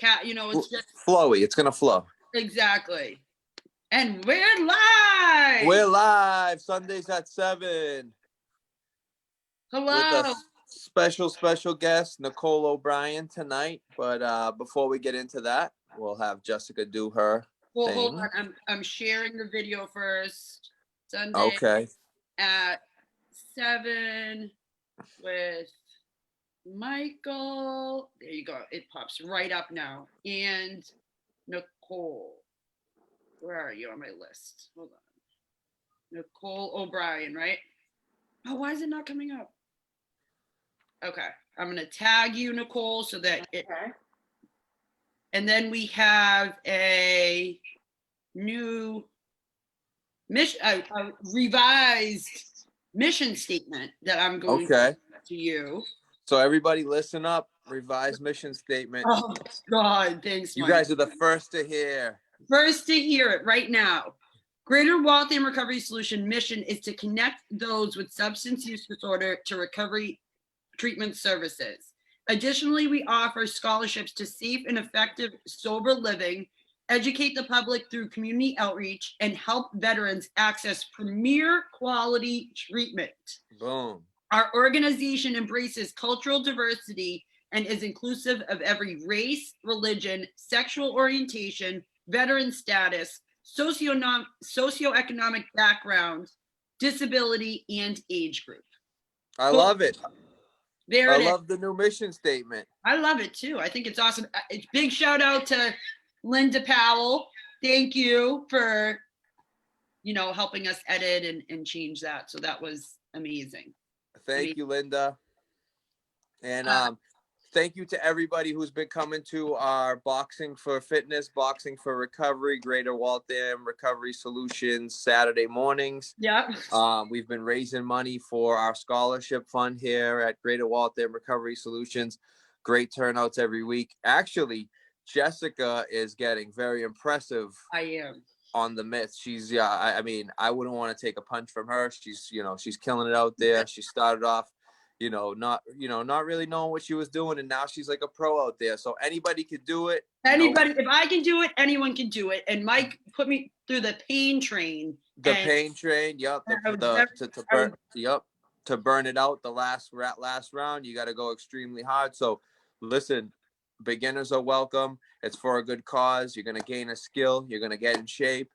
it's just flowy. It's gonna flow. Exactly. And we're live. We're live Sundays at 7. Hello. With a special guest, Nicole O'Brien tonight. But before we get into that, we'll have Jessica do her Well, thing. hold on. I'm sharing the video first. Sunday Okay. at 7 with Michael. There you go. It pops right up now. And Nicole. Where are you on my list? Hold on. Nicole O'Brien, right? Oh, why is it not coming up? Okay. I'm going to tag you, Nicole, so that it. Okay. And then we have a new mission, a revised mission statement that I'm going to you. So everybody listen up. Revised mission statement. Oh, God. Thanks, You Mike. guys are the first to hear. First to hear it right now. Greater Waltham Recovery Solution mission is to connect those with substance use disorder to recovery treatment services. Additionally, we offer scholarships to safe and effective sober living, educate the public through community outreach, and help veterans access premier quality treatment. Boom. Our organization embraces cultural diversity and is inclusive of every race, religion, sexual orientation, veteran status, socioeconomic background, disability, and age group. I love it. There it is. I love the new mission statement. I love it too. I think it's awesome. Big shout out to Linda Powell. Thank you for, helping us edit and change that. So that was amazing. Thank you, Linda. And thank you to everybody who's been coming to our Boxing for Fitness, Boxing for Recovery, Greater Waltham Recovery Solutions Saturday mornings. Yeah. We've been raising money for our scholarship fund here at Greater Waltham Recovery Solutions. Great turnouts every week. Actually, Jessica is getting very impressive. I am. On the myth. She's I mean, I wouldn't want to take a punch from her. She's she's killing it out there. She started off not really knowing what she was doing, and now she's like a pro out there. So anybody could do it. Anybody, if I can do it, anyone can do it. And Mike put me through the pain train. Pain train, yep. To burn it out the last round, you got to go extremely hard. So listen, beginners are welcome. It's for a good cause. You're going to gain a skill. You're going to get in shape,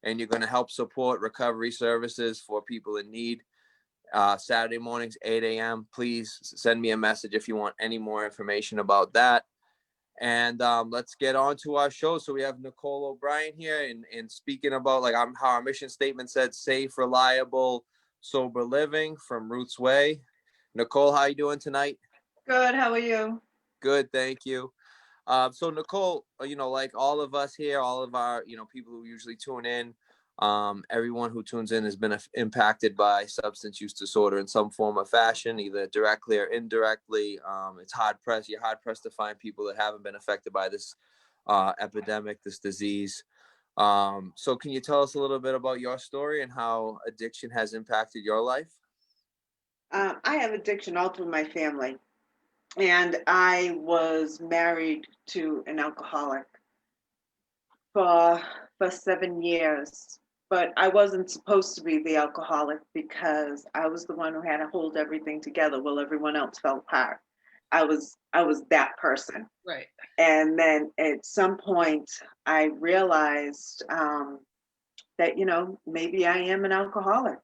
and you're going to help support recovery services for people in need. Saturday mornings, 8 a.m. Please send me a message if you want any more information about that. And let's get on to our show. So we have Nicole O'Brien here, and speaking about how our mission statement said, safe, reliable, sober living from Ruth's Way. Nicole, how you doing tonight? Good. How are you? Good, thank you. So Nicole, like all of us here, all of our, people who usually tune in, everyone who tunes in has been impacted by substance use disorder in some form or fashion, either directly or indirectly. You're hard pressed to find people that haven't been affected by this epidemic, this disease. So can you tell us a little bit about your story and how addiction has impacted your life? I have addiction all through my family. And I was married to an alcoholic for 7 years, but I wasn't supposed to be the alcoholic because I was the one who had to hold everything together while everyone else fell apart. I was that person. Right. And then at some point I realized that, maybe I am an alcoholic.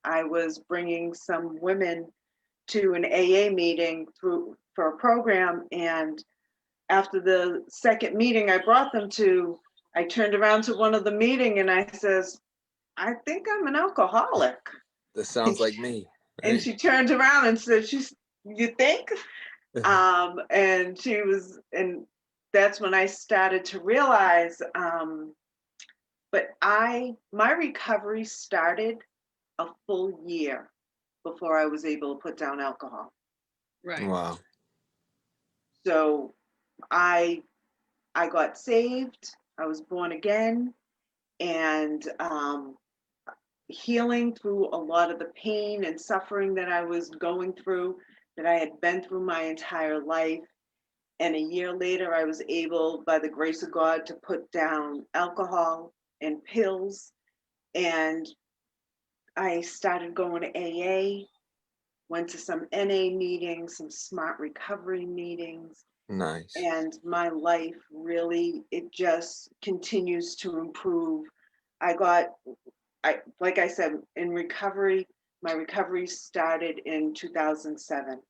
I was bringing some women to an AA meeting for a program, and after the second meeting I brought them to, I turned around to one of the meeting and I says, I think I'm an alcoholic. This sounds like me. Right? And she turned around and said, you think? And that's when I started to realize, but my recovery started a full year before I was able to put down alcohol. Right. Wow. So I got saved. I was born again, and healing through a lot of the pain and suffering that I was going through, that I had been through my entire life. And a year later, I was able, by the grace of God, to put down alcohol and pills. And I started going to AA, went to some NA meetings, some smart recovery meetings. Nice. And my life really, it just continues to improve. Like I said, in recovery, my recovery started in 2007.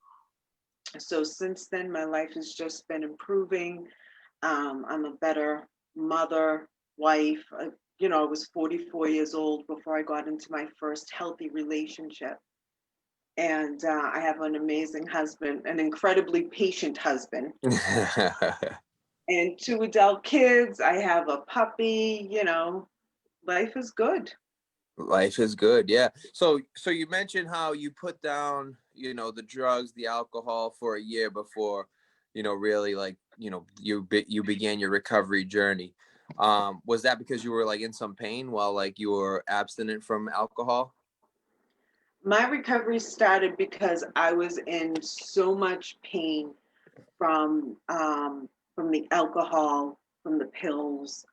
So since then, my life has just been improving. I'm a better mother, wife. I was 44 years old before I got into my first healthy relationship. And I have an amazing husband, an incredibly patient husband, and 2 adult kids. I have a puppy, life is good. Life is good. Yeah. So you mentioned how you put down, the drugs, the alcohol for a year before, really like, you began your recovery journey. Was that because you were like in some pain while like you were abstinent from alcohol? My recovery started because I was in so much pain from the alcohol, from the pills,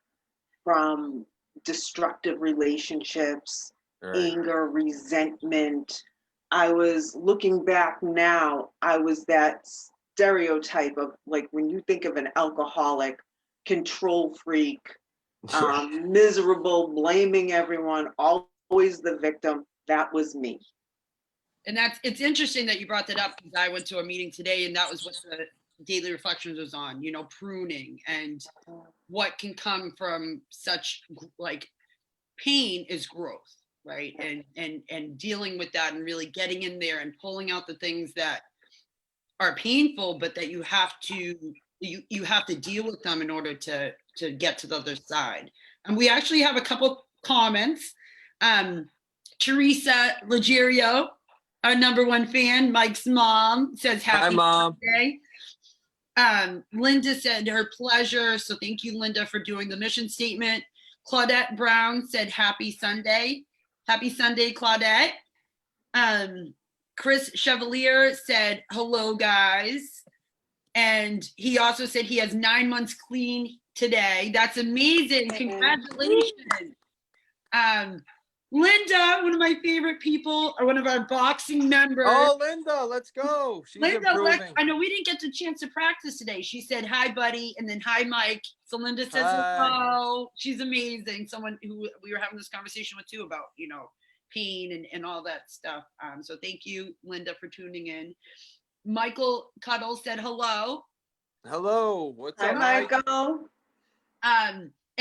from destructive relationships, Right. anger, resentment. I was looking back now, I was that stereotype of, like, when you think of an alcoholic, control freak, miserable, blaming everyone, always the victim. That was me. And it's interesting that you brought that up, because I went to a meeting today and that was what the daily reflections was on, pruning, and what can come from such like pain is growth, right? And dealing with that and really getting in there and pulling out the things that are painful, but that you have to deal with them in order to get to the other side. And we actually have a couple comments. Teresa Legerio, our #1 fan, Mike's mom, says Hi, happy Mom. birthday. Linda said her pleasure. So thank you, Linda, for doing the mission statement. Claudette Brown said happy Sunday. Happy Sunday, Claudette. Chris Chevalier said hello, guys. And he also said he has 9 months clean today. That's amazing. Congratulations. Linda, one of my favorite people, or one of our boxing members. Oh, Linda, let's go. She's Linda, improving. I know we didn't get the chance to practice today. She said, hi, buddy, and then hi, Mike. So Linda says Hi. hello. She's amazing. Someone who we were having this conversation with too about, pain and all that stuff. So thank you, Linda, for tuning in. Michael Cuddle said hello. Hello. What's Hi, up, Mike? Michael.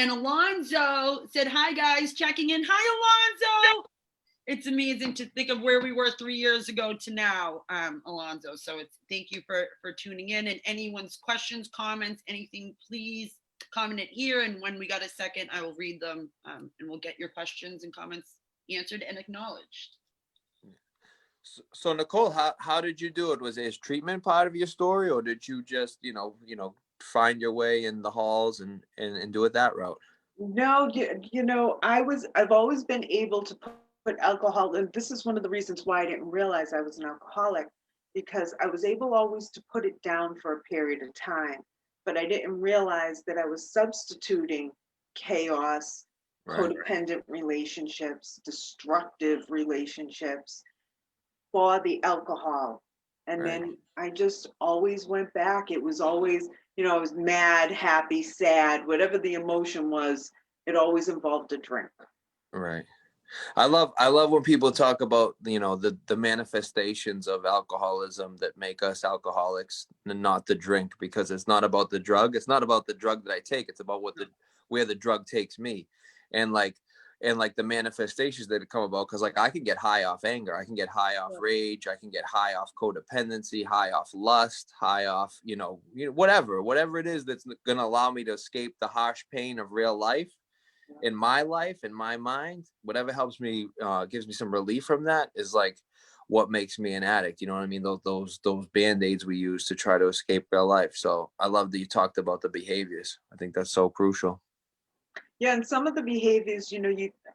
And Alonzo said, hi, guys, checking in. Hi, Alonzo. It's amazing to think of where we were 3 years ago to now, Alonzo. So thank you for tuning in. And anyone's questions, comments, anything, please comment it here. And when we got a second, I will read them, and we'll get your questions and comments answered and acknowledged. So Nicole, how did you do it? Was his treatment part of your story, or did you just, find your way in the halls and do it that route? No, I've always been able to put alcohol, and this is one of the reasons why I didn't realize I was an alcoholic, because I was able always to put it down for a period of time, but I didn't realize that I was substituting chaos, Right. codependent relationships, destructive relationships for the alcohol. And Right. then I just always went back. It was always, I was mad, happy, sad, whatever the emotion was, it always involved a drink. Right. I love when people talk about, the manifestations of alcoholism that make us alcoholics, and not the drink, because it's not about the drug. It's not about the drug that I take. It's about where the drug takes me. And the manifestations that come about, because like I can get high off anger, I can get high off rage, I can get high off codependency, high off lust, high off, whatever it is that's going to allow me to escape the harsh pain of real life. In my life, in my mind, whatever helps me, gives me some relief from that, is like what makes me an addict. You know what I mean? Those band-aids we use to try to escape real life. So I love that you talked about the behaviors. I think that's so crucial. Yeah, and some of the behaviors,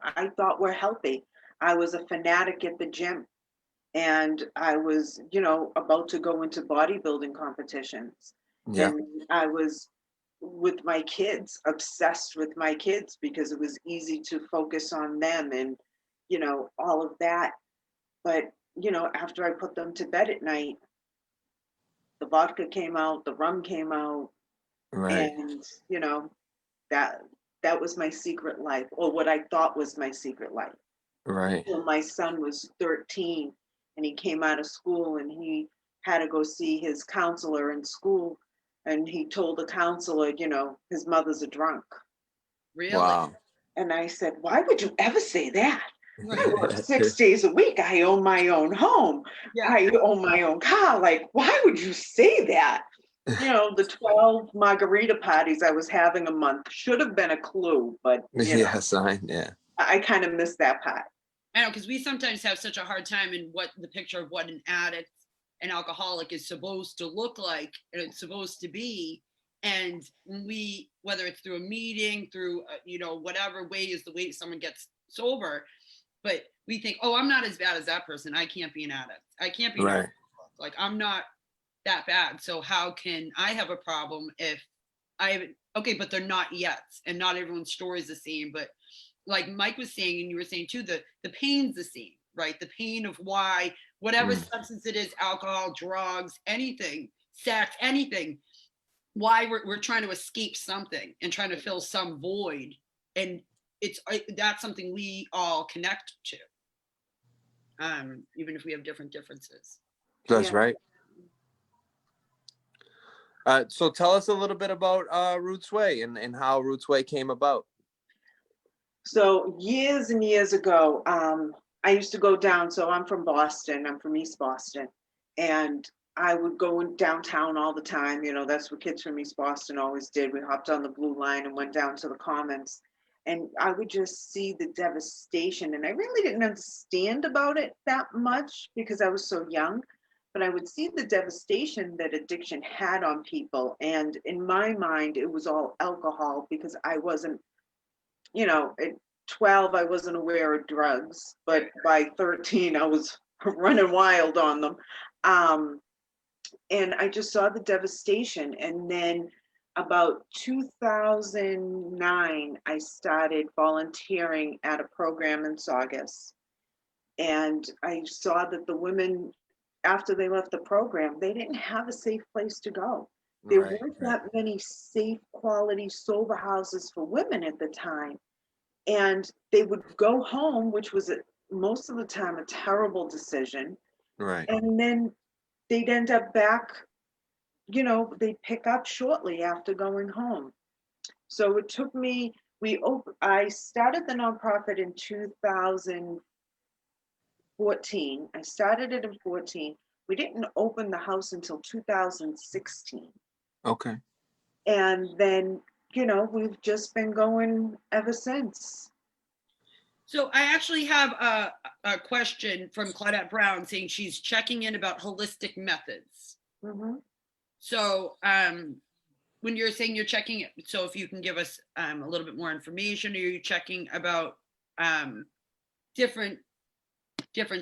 I thought were healthy. I was a fanatic at the gym, and I was, about to go into bodybuilding competitions. Yeah. And I was with my kids, obsessed with my kids because it was easy to focus on them and, all of that. But, after I put them to bed at night, the vodka came out, the rum came out, Right. and, that that was my secret life, or what I thought was my secret life. Right. Until my son was 13 and he came out of school and he had to go see his counselor in school, and he told the counselor, his mother's a drunk. Really? Wow. And I said, why would you ever say that? I Right. work 6 days a week. I own my own home. Yeah. I own my own car. Like, why would you say that? The 12 margarita parties I was having a month should have been a clue, but Yeah, sign. Yeah. I kind of missed that part. I know, because we sometimes have such a hard time in what the picture of what an addict, an alcoholic is supposed to look like and it's supposed to be. And we, whether it's through a meeting, through, whatever way is the way someone gets sober, but we think, oh, I'm not as bad as that person. I can't be an addict. I can't be an Right. alcoholic. Like, I'm not that bad. So how can I have a problem if I haven't? Okay, but they're not yet. And not everyone's story is the same. But like Mike was saying, and you were saying too, the pain's the same, right? The pain of why, whatever substance it is, alcohol, drugs, anything, sex, anything, why we're trying to escape something and trying to fill some void. And that's something we all connect to, even if we have different differences. That's Yeah. right. So tell us a little bit about Roots Way and how Roots Way came about. So years and years ago, I used to go down. So I'm from Boston. I'm from East Boston. And I would go downtown all the time. That's what kids from East Boston always did. We hopped on the blue line and went down to the Commons. And I would just see the devastation. And I really didn't understand about it that much because I was so young. But I would see the devastation that addiction had on people. And in my mind, it was all alcohol because I wasn't, at 12, I wasn't aware of drugs. But by 13, I was running wild on them. And I just saw the devastation. And then about 2009, I started volunteering at a program in Saugus. And I saw that the women, after they left the program, they didn't have a safe place to go. There Right. weren't that many safe, quality, sober houses for women at the time. And they would go home, which was most of the time a terrible decision. Right. And then they'd end up back, they'd pick up shortly after going home. So it took me, I started the nonprofit in 2014. I started it in 14. We didn't open the house until 2016. Okay. And then, we've just been going ever since. So I actually have a question from Claudette Brown saying she's checking in about holistic methods. Mm-hmm. So when you're saying you're checking, so if you can give us a little bit more information, are you checking about different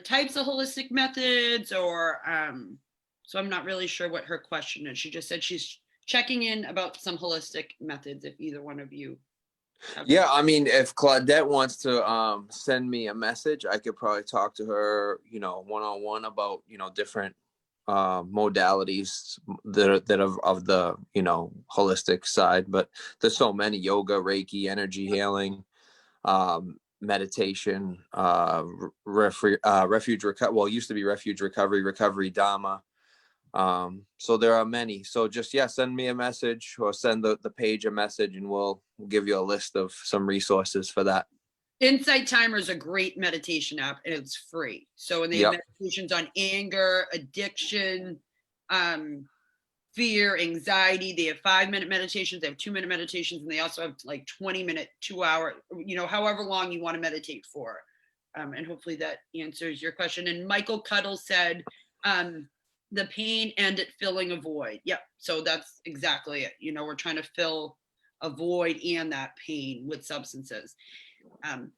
types of holistic methods, or so I'm not really sure what her question is. She just said she's checking in about some holistic methods, if either one of you have. Yeah, I mean, if Claudette wants to send me a message, I could probably talk to her, one-on-one about, different modalities that are of the, holistic side. But there's so many: yoga, Reiki, energy healing, meditation, refuge recovery. Well, it used to be refuge recovery Dharma. So there are many. So just, send me a message or send the page a message, and we'll give you a list of some resources for that. Insight Timer is a great meditation app, and it's free. So, and they have meditations on anger, addiction, fear, anxiety. They have 5-minute meditations. They have 2-minute meditations, and they also have like 20-minute, 2-hour, however long you want to meditate for. And hopefully that answers your question. And Michael Cuddle said, the pain and it filling a void. Yep. So that's exactly it. We're trying to fill a void and that pain with substances. And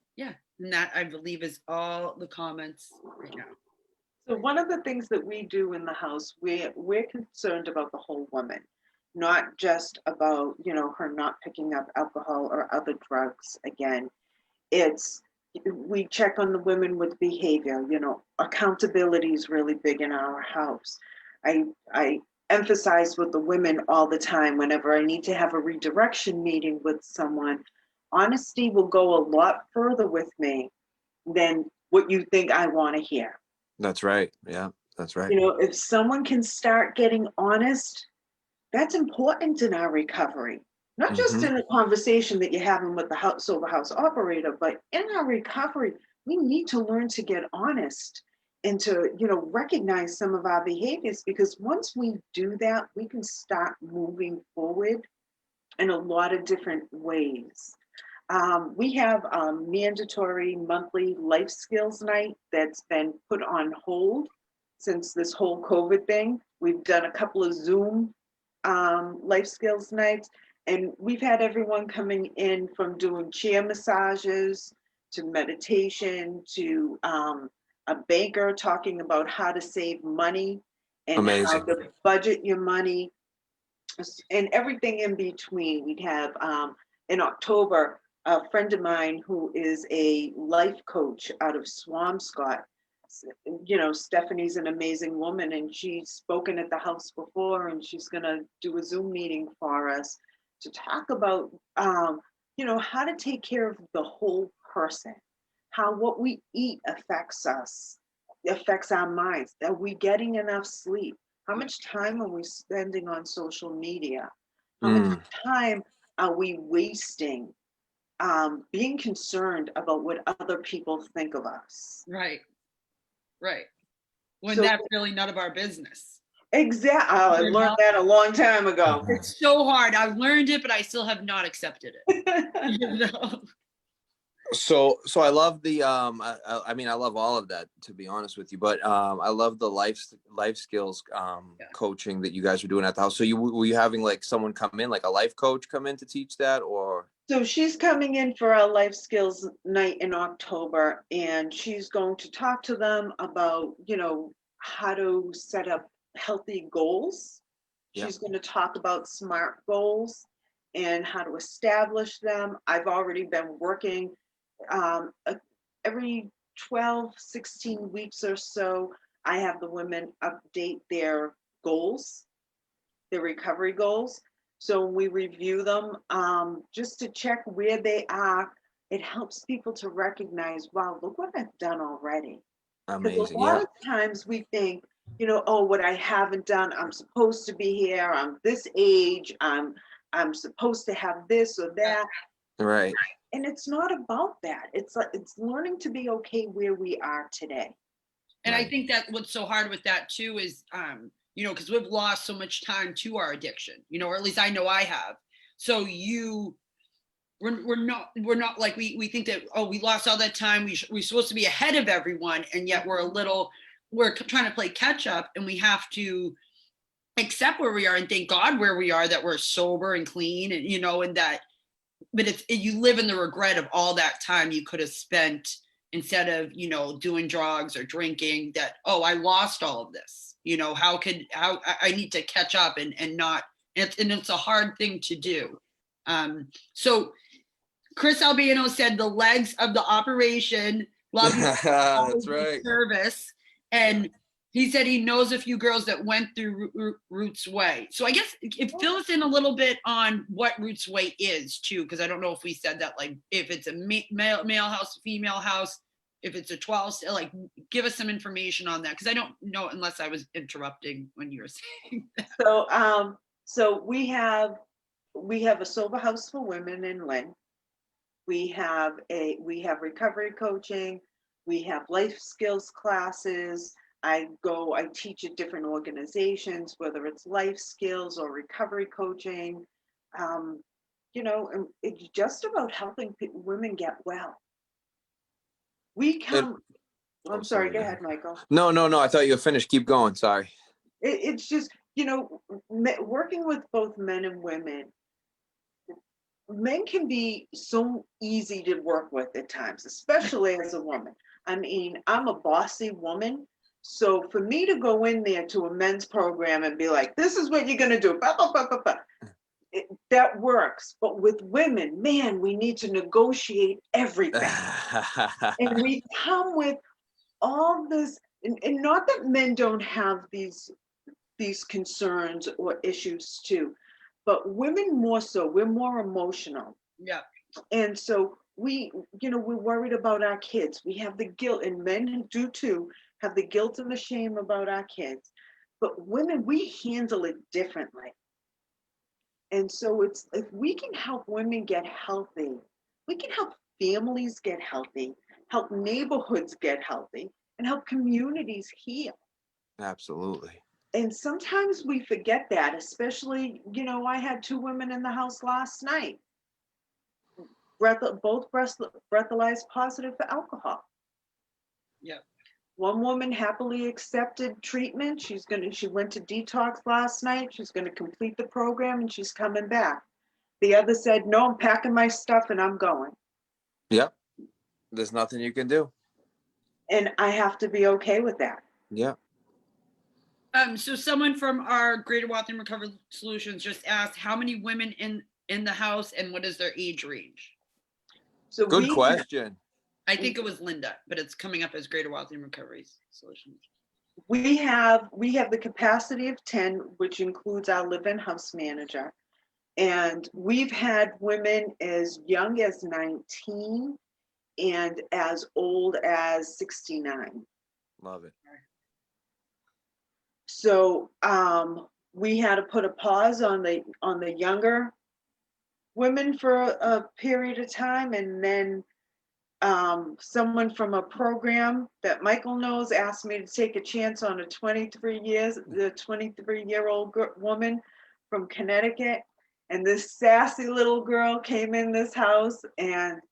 that, I believe, is all the comments right now. So one of the things that we do in the house, we're concerned about the whole woman. not just about, her not picking up alcohol or other drugs again. It's, we check on the women with behavior, accountability is really big in our house. I emphasize with the women all the time whenever I need to have a redirection meeting with someone, honesty will go a lot further with me than what you think I want to hear. That's right. Yeah, that's right. If someone can start getting honest, that's important in our recovery. Not just Mm-hmm. in the conversation that you're having with the sober house operator, but in our recovery, we need to learn to get honest and to, recognize some of our behaviors, because once we do that, we can start moving forward in a lot of different ways. We have a mandatory monthly life skills night that's been put on hold since this whole COVID thing. We've done a couple of Zoom life skills nights, and we've had everyone coming in from doing chair massages to meditation to a banker talking about how to save money and how Amazing. to budget your money and everything in between. We'd have in October, a friend of mine who is a life coach out of Swampscott. Stephanie's an amazing woman, and she's spoken at the house before, and she's going to do a Zoom meeting for us to talk about, how to take care of the whole person, how what we eat affects us, affects our minds. Are we getting enough sleep? How much time are we spending on social media? How much time are we wasting being concerned about what other people think of us? Right. When So that's really none of our business. exactly, I learned that a long time ago. It's so hard. I've learned it, but I still have not accepted it. So I love the I mean, I love all of that, to be honest with you, but I love the life skills coaching that you guys are doing at the house. So were you having like someone come in, like a life coach come in to teach that, or? So she's coming in for our life skills night in October, and she's going to talk to them about, how to set up healthy goals. She's going to talk about SMART goals and how to establish them. I've already been working every 12, 16 weeks or so. I have the women update their goals, their recovery goals. So we review them just to check where they are. It helps people to recognize, wow, look what I've done already. Because a Amazing. lot Yeah. of times we think, oh, what I haven't done, I'm supposed to be here, I'm this age, I'm supposed to have this or that. Right. And it's not about that. It's learning to be okay where we are today. And I think that what's so hard with that too is, because we've lost so much time to our addiction, or at least I know I have. So we're not like, we think that, oh, we lost all that time. We're supposed to be ahead of everyone. And yet we're trying to play catch up, and we have to accept where we are and thank God where we are, that we're sober and clean, and, and that, but you live in the regret of all that time you could have spent instead of, doing drugs or drinking, that, oh, I lost all of this, how I need to catch up and not, and it's a hard thing to do. So Chris Albano said the legs of the operation, love you. That's right. Service. And he said he knows a few girls that went through Ruth's Way. So I guess fill us in a little bit on what Ruth's Way is too, because I don't know if we said that, like if it's a male house, female house, if it's a 12, like give us some information on that, because I don't know unless I was interrupting when you were saying that. So we have a sober house for women in Lynn. We have recovery coaching. We have life skills classes. I teach at different organizations, whether it's life skills or recovery coaching. And it's just about helping women get well. I'm sorry, go ahead, Michael. No. I thought you were finished. Keep going. Sorry. It's just, working with both men and women. Men can be so easy to work with at times, especially as a woman. I mean, I'm a bossy woman, So for me to go in there to a men's program and be like, this is what you're going to do, bah, bah, bah, bah, bah, that works. But with women, man, we need to negotiate everything. And we come with all this, and not that men don't have these concerns or issues too, but women more so. We're more emotional. Yeah. And so we're worried about our kids. We have the guilt, and men do too, have the guilt and the shame about our kids. But women, we handle it differently. And so it's, if we can help women get healthy, we can help families get healthy, help neighborhoods get healthy, and help communities heal. Absolutely. And sometimes we forget that, especially, I had 2 women in the house last night. Both breathalyzed positive for alcohol. Yeah. One woman happily accepted treatment. She went to detox last night. She's going to complete the program and she's coming back. The other said, no, I'm packing my stuff and I'm going. Yep. There's nothing you can do. And I have to be okay with that. Yeah. So someone from our Greater Waltham Recovery Solutions just asked how many women in the house and what is their age range? So Good question. I think it was Linda, but it's coming up as Greater Waltham Recovery Solutions. We have the capacity of 10, which includes our live-in house manager. And we've had women as young as 19 and as old as 69. Love it. So we had to put a pause on the younger women for a period of time, and then someone from a program that Michael knows asked me to take a chance on a 23-year-old woman from Connecticut. And this sassy little girl came in this house and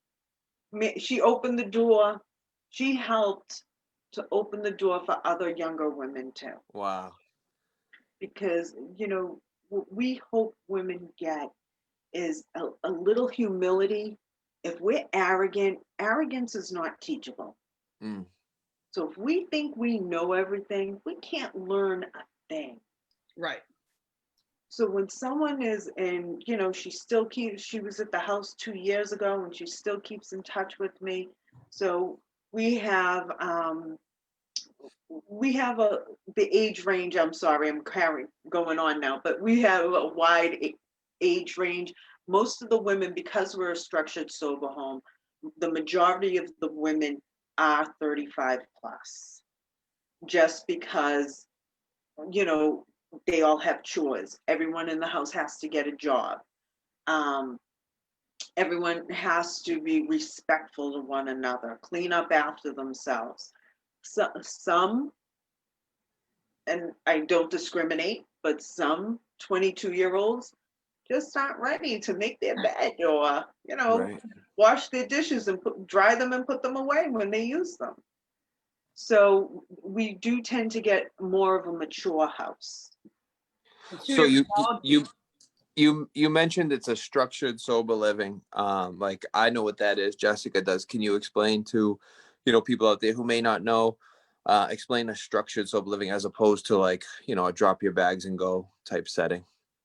she opened the door. She helped to open the door for other younger women too. Wow. Because, what we hope women get is a little humility. If we're arrogant, arrogance is not teachable. Mm. So if we think we know everything, we can't learn a thing. Right. So when someone is in, she was at the house 2 years ago and she still keeps in touch with me. So we have the age range, I'm sorry, I'm going on now, but we have a wide age range. Most of the women, because we're a structured sober home, the majority of the women are 35 plus, just because, they all have chores. Everyone in the house has to get a job. Everyone has to be respectful to one another, clean up after themselves. So, some, and I don't discriminate, but some 22-year-olds just aren't ready to make their bed or, Right. wash their dishes and dry them and put them away when they use them. So we do tend to get more of a mature house. So you mentioned it's a structured sober living. Like I know what that is. Jessica does. Can you explain to, people out there who may not know, explain a structured sober living as opposed to like, a drop your bags and go type setting?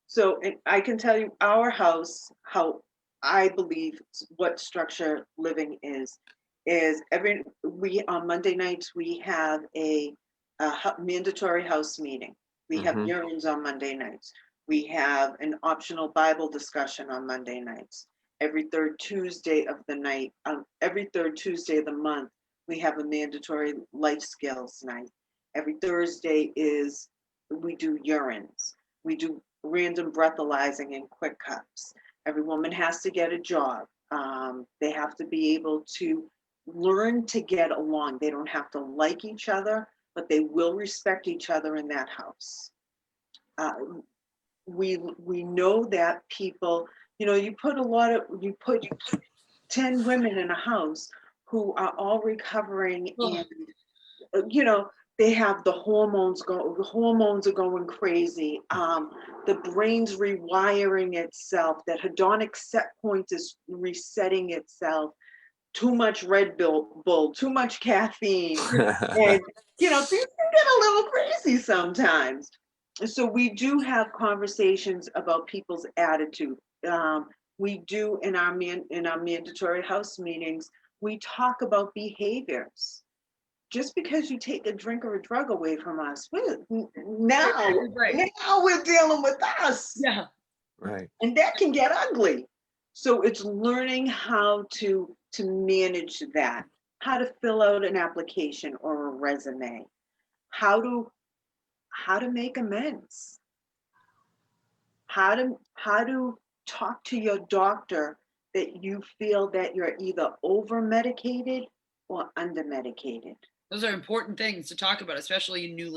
So I can tell you our house, how I believe what structure living is on Monday nights, we have a mandatory house meeting. We have urines on Monday nights. We have an optional Bible discussion on Monday nights. Every third Tuesday of the month, we have a mandatory life skills night. Every Thursday we do urines. We do random breathalyzing and quick cups. Every woman has to get a job. They have to be able to learn to get along. They don't have to like each other, but they will respect each other in that house. We know that people, you put 10 women in a house who are all recovering, and they have the hormones are going crazy. The brain's rewiring itself. That hedonic set point is resetting itself. too much Bull, too much caffeine. And, things can get a little crazy sometimes. So we do have conversations about people's attitude. We do in our mandatory house meetings, we talk about behaviors. Just because you take a drink or a drug away from us, now we're dealing with us. Yeah. Right. And that can get ugly. So it's learning how to manage that, how to fill out an application or a resume, how to make amends, how to talk to your doctor that you feel that you're either over medicated or under medicated. Those are important things to talk about, especially in new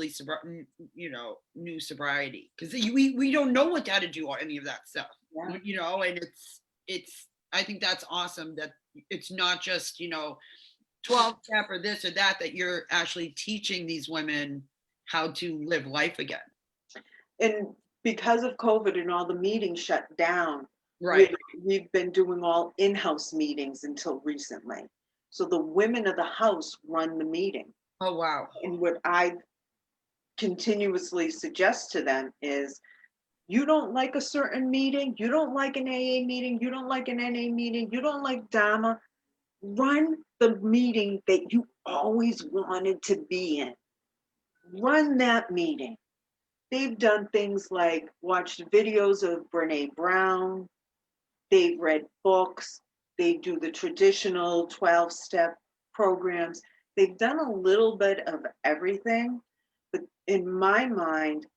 sobriety, because we don't know what to do or any of that stuff. Yeah. And it's I think that's awesome that it's not just 12-step or this or that you're actually teaching these women how to live life again. And because of COVID and all the meetings shut down, right, we've been doing all in-house meetings until recently. So the women of the house run the meeting. Oh, wow. And what I continuously suggest to them is, you don't like a certain meeting, you don't like an AA meeting, you don't like an NA meeting, you don't like Dharma, run the meeting that you always wanted to be in. Run that meeting. They've done things like watched videos of Brene Brown, they've read books, they do the traditional 12-step programs. They've done a little bit of everything, but in my mind,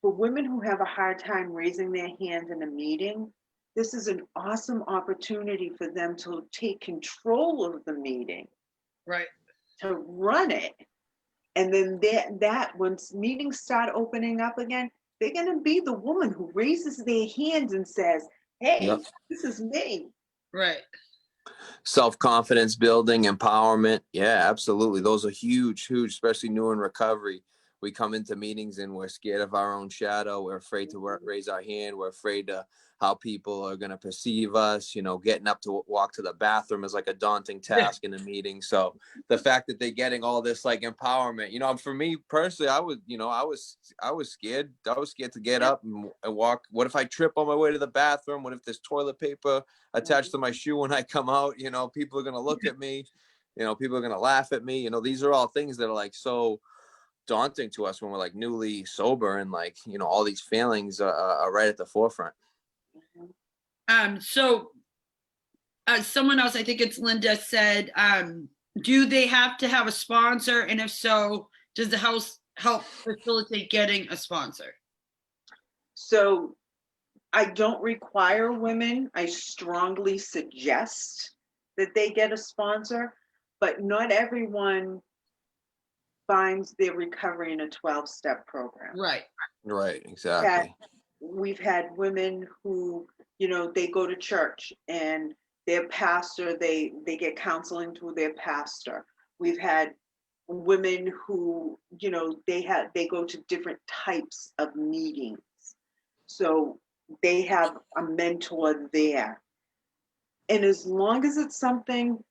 for women who have a hard time raising their hand in a meeting, this is an awesome opportunity for them to take control of the meeting, right, to run it. And then that once meetings start opening up again, they're going to be the woman who raises their hands and says, hey, this is me. right. Self-confidence building, empowerment. Yeah, absolutely. Those are huge, especially new in recovery. We come into meetings and we're scared of our own shadow. We're afraid to raise our hand. We're afraid to how people are going to perceive us. Getting up to walk to the bathroom is like a daunting task in a meeting. So the fact that they're getting all this like empowerment, for me personally, I was scared. I was scared to get up and walk. What if I trip on my way to the bathroom? What if there's toilet paper attached to my shoe when I come out? People are going to look at me. People are going to laugh at me. These are all things that are like so daunting to us when we're like newly sober, and like all these feelings are right at the forefront. So someone else, I think it's Linda, said, do they have to have a sponsor, and if so, does the house help facilitate getting a sponsor? So I don't require women. I strongly suggest that they get a sponsor, but not everyone finds their recovery in a 12-step program. Right, exactly. We've had women who, they go to church and their pastor, they get counseling through their pastor. We've had women who, they go to different types of meetings. So they have a mentor there. And as long as it's something,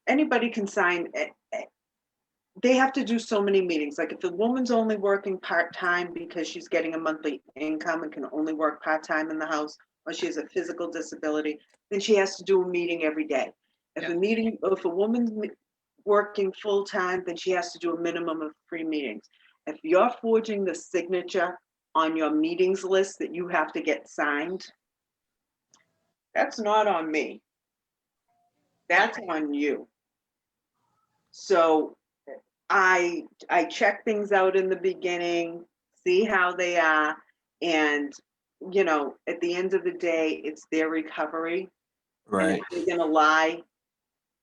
anybody can sign it. They have to do so many meetings. Like if the woman's only working part-time because she's getting a monthly income and can only work part-time in the house, or she has a physical disability, then she has to do a meeting every day. If a woman's working full-time, then she has to do a minimum of 3 meetings. If you're forging the signature on your meetings list that you have to get signed, that's not on me. That's on you. So I check things out in the beginning, see how they are, and at the end of the day, it's their recovery. Right. And if they're gonna lie,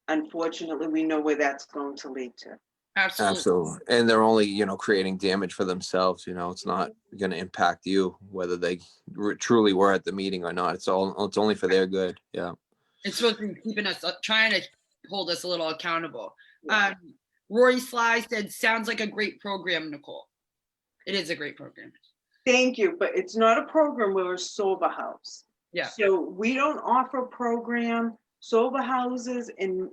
unfortunately, we know where that's going to lead to. Absolutely. And they're only creating damage for themselves. It's not going to impact you whether they truly were at the meeting or not. It's only for their good. Yeah. It's supposed to be keeping us, trying to hold us a little accountable. Yeah. Rory Sly said, sounds like a great program, Nicole. It is a great program. Thank you, but it's not a program. We're a sober house. Yeah. So we don't offer a program sober houses and,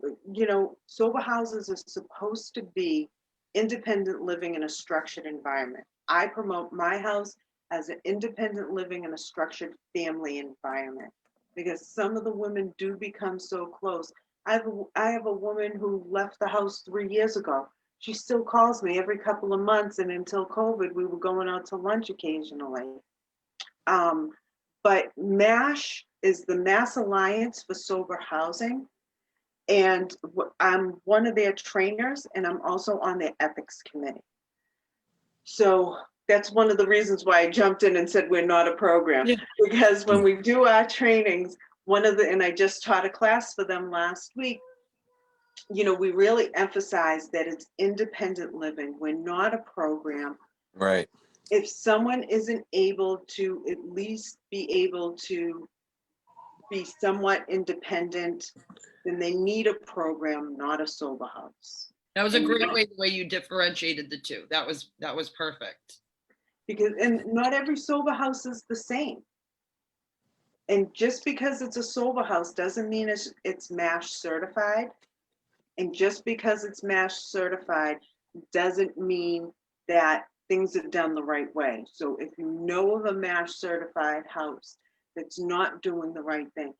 sober houses are supposed to be independent living in a structured environment. I promote my house as an independent living in a structured family environment because some of the women do become so close. I have a woman who left the house 3 years ago. She still calls me every couple of months, and until COVID, we were going out to lunch occasionally. But MASH is the Mass Alliance for Sober Housing, and I'm one of their trainers, and I'm also on their ethics committee. So that's one of the reasons why I jumped in and said we're not a program, because when we do our trainings, and I just taught a class for them last week, we really emphasize that it's independent living. We're not a program. Right. If someone isn't able to at least be able to be somewhat independent, then they need a program, not a sober house. That was a great way, the way you differentiated the two. That was perfect. And not every sober house is the same. And just because it's a sober house doesn't mean it's MASH certified. And just because it's MASH certified doesn't mean that things are done the right way. So if you know of a MASH certified house that's not doing the right thing,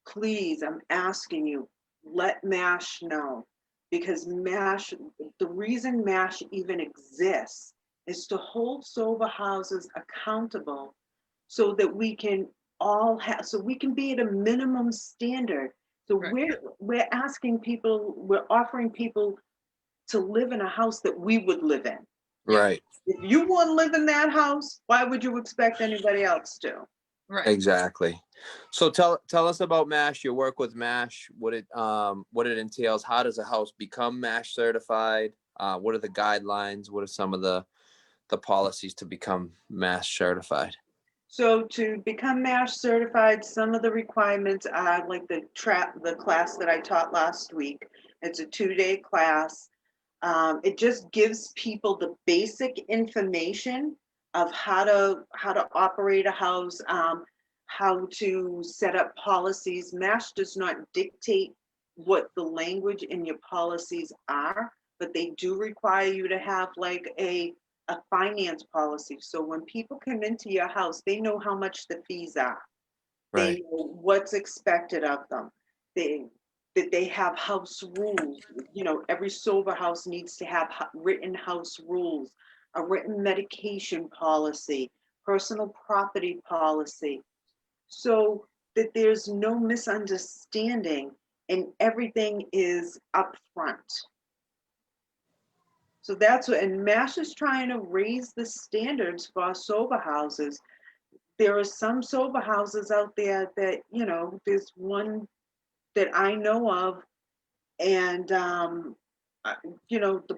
please, I'm asking you, let MASH know. Because MASH, the reason MASH even exists is to hold sober houses accountable so that we can we can be at a minimum standard. So right. we're asking people, we're offering people to live in a house that we would live in. Right. If you want to live in that house, why would you expect anybody else to? Right. Exactly. So tell us about MASH, your work with MASH, what it entails. How does a house become MASH certified? What are the guidelines? What are some of the policies to become MASH certified? So to become MASH certified, some of the requirements are like the class that I taught last week. It's a 2-day class. It just gives people the basic information of how to operate a house, how to set up policies. MASH does not dictate what the language in your policies are, but they do require you to have like a finance policy. So when people come into your house, they know how much the fees are. They know what's expected of them. That they have house rules. Every sober house needs to have written house rules, a written medication policy, personal property policy, so that there's no misunderstanding and everything is upfront. So that's what, and MASH is trying to raise the standards for sober houses. There are some sober houses out there that, there's one that I know of, and, the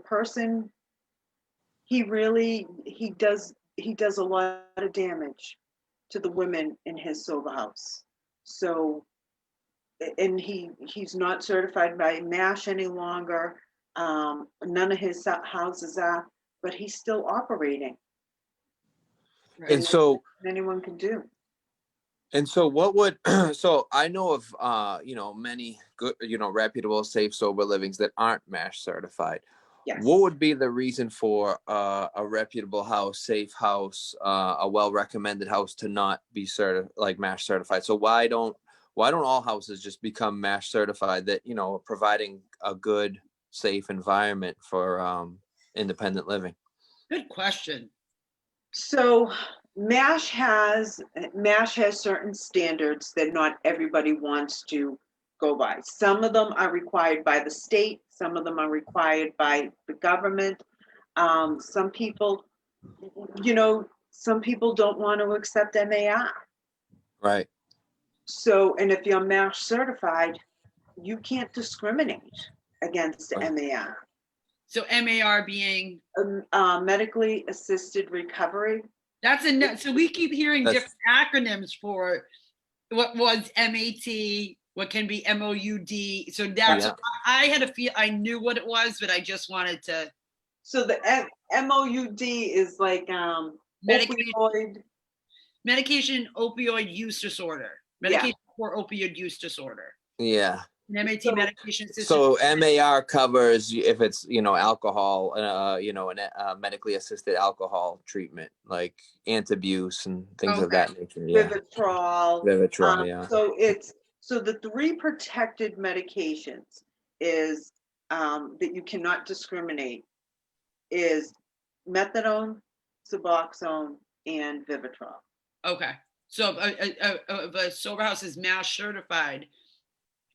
person, he does a lot of damage to the women in his sober house. So, and he's not certified by MASH any longer. None of his houses are, but he's still operating. Right. And so anyone can do. And so what would, so I know of, many good, reputable, safe, sober livings that aren't MASH certified. Yes. What would be the reason for a reputable house, safe house, a well-recommended house to not be MASH certified? So why don't all houses just become MASH certified that, providing a good, safe environment for independent living? Good question. So MASH has certain standards that not everybody wants to go by. Some of them are required by the state. Some of them are required by the government. Some people don't want to accept MAR. Right. So, and if you're MASH certified, you can't discriminate against MAR. So MAR being medically assisted recovery. So we keep hearing different acronyms for what was MAT, what can be MOUD. So that's I had a feel I knew what it was, but I just wanted to. So the MOUD is like medication opioid use disorder. Medication for opioid use disorder. Yeah. An MAT So- medication assisted. So MAR covers if it's, alcohol, a medically assisted alcohol treatment, like antabuse and things of Okay. that nature. Yeah. Vivitrol. Vivitrol, yeah. So the three protected medications is that you cannot discriminate is methadone, Suboxone, and Vivitrol. Okay. So if a sober house is mass certified,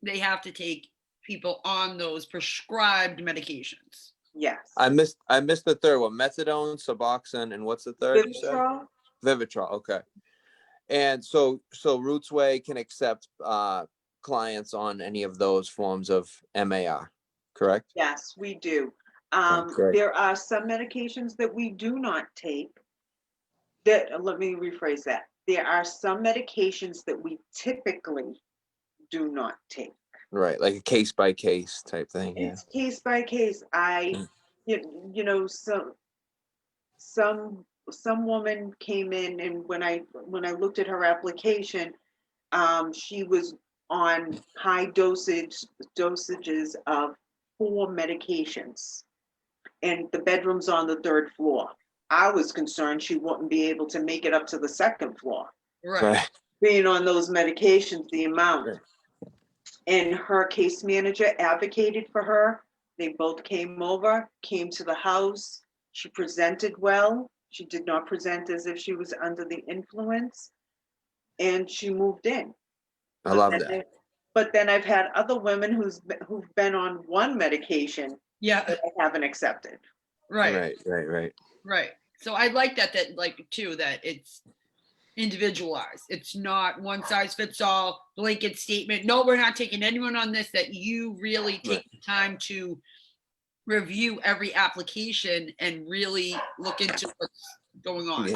they have to take people on those prescribed medications. Yes. I missed the third one. Methadone, Suboxone, and what's the third you said? Vivitrol. Vivitrol. Okay. And so Roots Way can accept clients on any of those forms of MAR, correct? Yes, we do. great. There are some medications that we do not take. Let me rephrase that. There are some medications that we typically do not take. Right, like a case by case type thing. Yeah. It's case by case. Some woman came in, and when I looked at her application, she was on high dosages of 4 medications, and the bedroom's on the 3rd floor. I was concerned she wouldn't be able to make it up to the 2nd floor, Right. being on those medications, the amount. Right. And her case manager advocated for her. They both came to the house. She presented well. She did not present as if she was under the influence, and she moved in. I love that. But then I've had other women who've been on one medication Yeah. that I haven't accepted. Right. Right. So I like that like too, that it's individualized. It's not one size fits all blanket statement. No, we're not taking anyone on this, that you really take the time to review every application and really look into what's going on.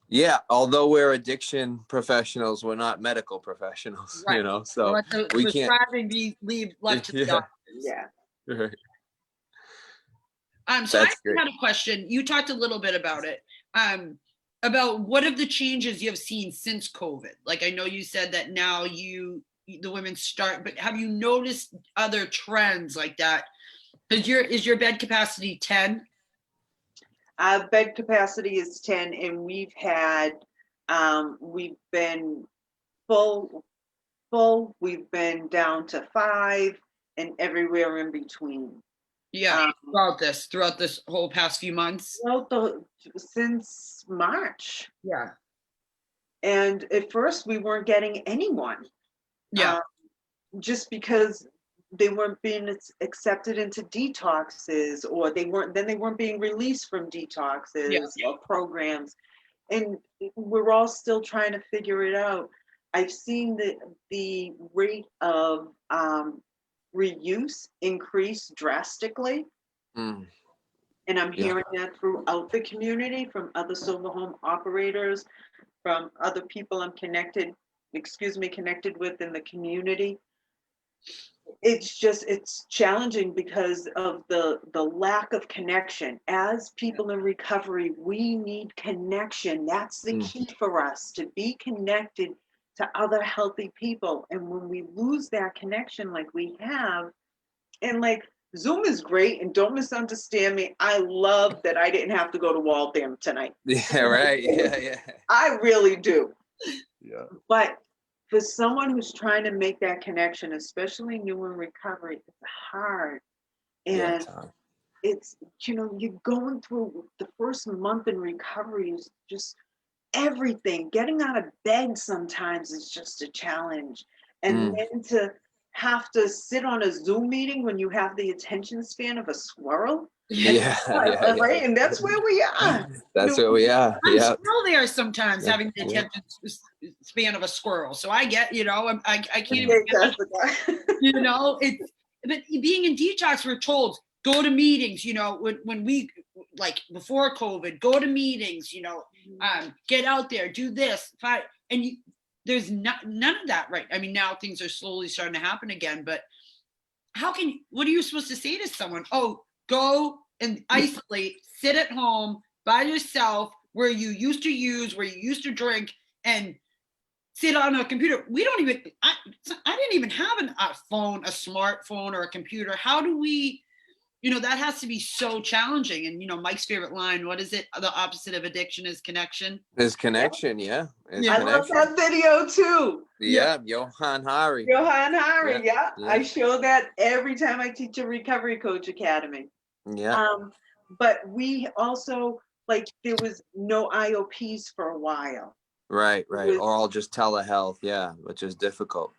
Yeah. Although we're addiction professionals, we're not medical professionals, Right. so Let the we can't prescribing be left to the doctors. Yeah. Right. So I That's great. had a question. You talked a little bit about it. About what of the changes you have seen since COVID? Like, I know you said that now the women start, but have you noticed other trends like that? Is your bed capacity 10? Bed capacity is 10, and we've been full, we've been down to 5, and everywhere in between. Yeah, throughout this whole past few months. Well, since March. Yeah. And at first we weren't getting anyone. Yeah. Just because they weren't being accepted into detoxes, or they weren't being released from detoxes or programs. And we're all still trying to figure it out. I've seen the rate of reuse increase drastically. Mm. And I'm hearing that throughout the community, from other sober home operators, from other people I'm connected with in the community. It's challenging because of the lack of connection. As people in recovery, we need connection. That's the key for us, to be connected to other healthy people. And when we lose that connection like we have, and like Zoom is great, and don't misunderstand me, I love that I didn't have to go to Waltham tonight. Yeah, right. Yeah. I really do. Yeah. But for someone who's trying to make that connection, especially new in recovery, it's hard. And it's, you're going through the first month in recovery is just everything. Getting out of bed sometimes is just a challenge. And then to have to sit on a Zoom meeting when you have the attention span of a squirrel. Yeah. Right. And that's where we are. That's where we are. I'm Yeah. still there sometimes, having the attention span of a squirrel. So I get, I can't even, but being in detox, we're told, go to meetings, when we, like before COVID, go to meetings, get out there, do this, and there's none of that, right? I mean, now things are slowly starting to happen again, but what are you supposed to say to someone? Oh, go and isolate, sit at home by yourself, where you used to use, where you used to drink, and sit on a computer. I didn't even have a phone, a smartphone or a computer. How do we, that has to be so challenging. And, Mike's favorite line, what is it? The opposite of addiction is connection. Is connection, yeah. Is I love connection. that video too. Yeah, Johan Hari. Johan Hari, Yeah, yeah. I show that every time I teach a Recovery Coach Academy. Yeah. But we also, like, there was no IOPs for a while. Right. Or I'll just telehealth, yeah, which is difficult.